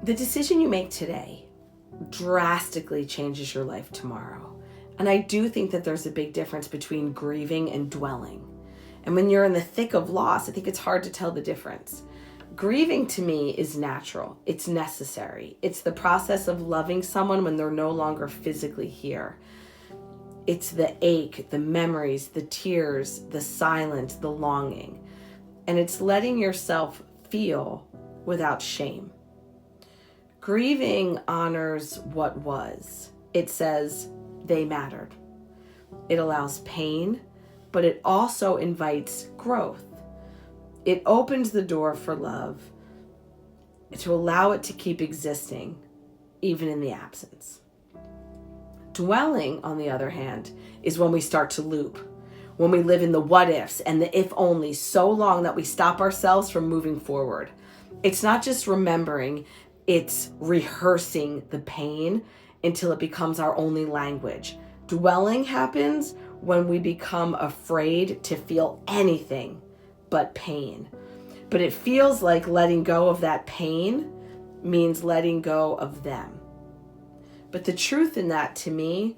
The decision you make today drastically changes your life tomorrow. And I do think that there's a big difference between grieving and dwelling. And when you're in the thick of loss, I think it's hard to tell the difference. Grieving to me is natural. It's necessary. It's the process of loving someone when they're no longer physically here. It's the ache, the memories, the tears, the silence, the longing. And it's letting yourself feel without shame. Grieving honors what was. It says they mattered. It allows pain, but it also invites growth. It opens the door for love to allow it to keep existing, even in the absence. Dwelling, on the other hand, is when we start to loop, when we live in the what ifs and the if only so long that we stop ourselves from moving forward. It's not just remembering, it's rehearsing the pain until it becomes our only language. Dwelling happens when we become afraid to feel anything but pain. But it feels like letting go of that pain means letting go of them. But the truth in that, to me,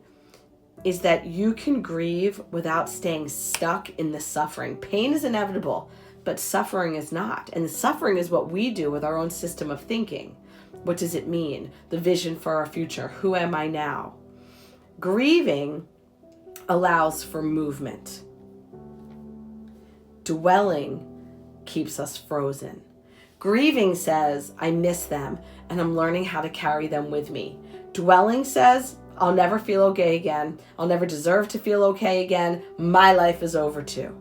is that you can grieve without staying stuck in the suffering. Pain is inevitable, but suffering is not. And the suffering is what we do with our own system of thinking. What does it mean? The vision for our future. Who am I now? Grieving allows for movement. Dwelling keeps us frozen. Grieving says, I miss them and I'm learning how to carry them with me. Dwelling says, I'll never feel okay again. I'll never deserve to feel okay again. My life is over too.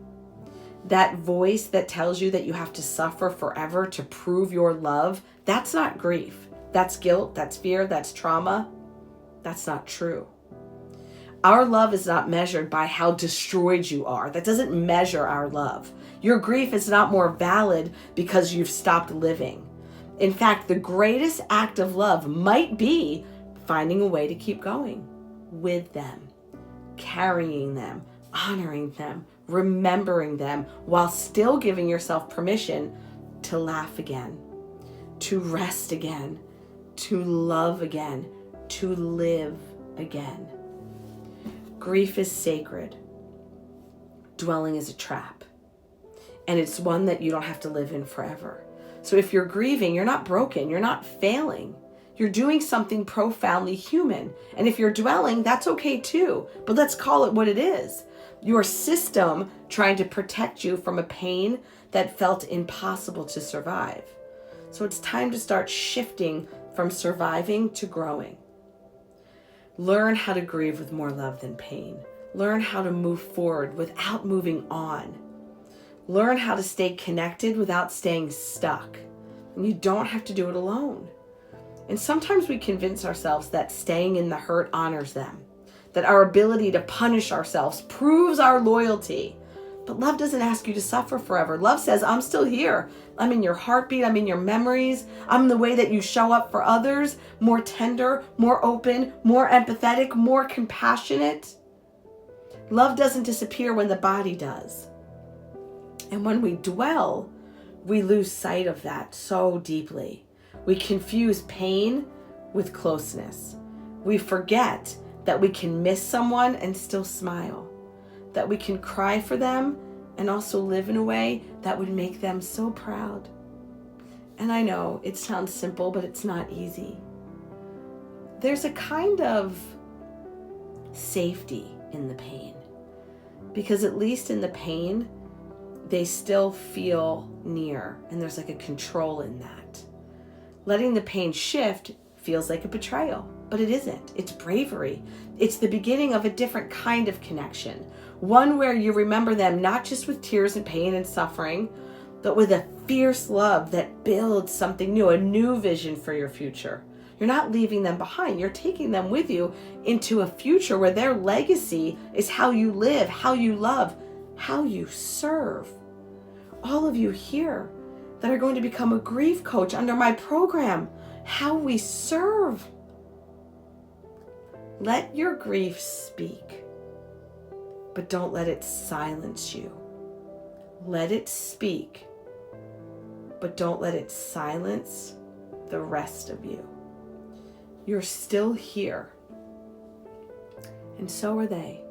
That voice that tells you that you have to suffer forever to prove your love, that's not grief. That's guilt, that's fear, that's trauma. That's not true. Our love is not measured by how destroyed you are. That doesn't measure our love. Your grief is not more valid because you've stopped living. In fact, the greatest act of love might be finding a way to keep going with them, carrying them, honoring them, remembering them, while still giving yourself permission to laugh again, to rest again, to love again, to live again. Grief is sacred. Dwelling is a trap. And it's one that you don't have to live in forever. So if you're grieving, you're not broken. You're not failing. You're doing something profoundly human. And if you're dwelling, that's okay too. But let's call it what it is. Your system trying to protect you from a pain that felt impossible to survive. So it's time to start shifting from surviving to growing. Learn how to grieve with more love than pain. Learn how to move forward without moving on. Learn how to stay connected without staying stuck. And you don't have to do it alone. And sometimes we convince ourselves that staying in the hurt honors them, that our ability to punish ourselves proves our loyalty. But love doesn't ask you to suffer forever. Love says, I'm still here. I'm in your heartbeat. I'm in your memories. I'm the way that you show up for others, more tender, more open, more empathetic, more compassionate. Love doesn't disappear when the body does. And when we dwell, we lose sight of that so deeply. We confuse pain with closeness. We forget that we can miss someone and still smile, that we can cry for them and also live in a way that would make them so proud. And I know it sounds simple, but it's not easy. There's a kind of safety in the pain, because at least in the pain, they still feel near, and there's like a control in that. Letting the pain shift feels like a betrayal, but it isn't. It's bravery. It's the beginning of a different kind of connection. One where you remember them not just with tears and pain and suffering, but with a fierce love that builds something new, a new vision for your future. You're not leaving them behind. You're taking them with you into a future where their legacy is how you live, how you love, how you serve. All of you here that are going to become a grief coach under my program, how we serve. Let your grief speak, but don't let it silence you. Let it speak, but don't let it silence the rest of you. You're still here. And so are they.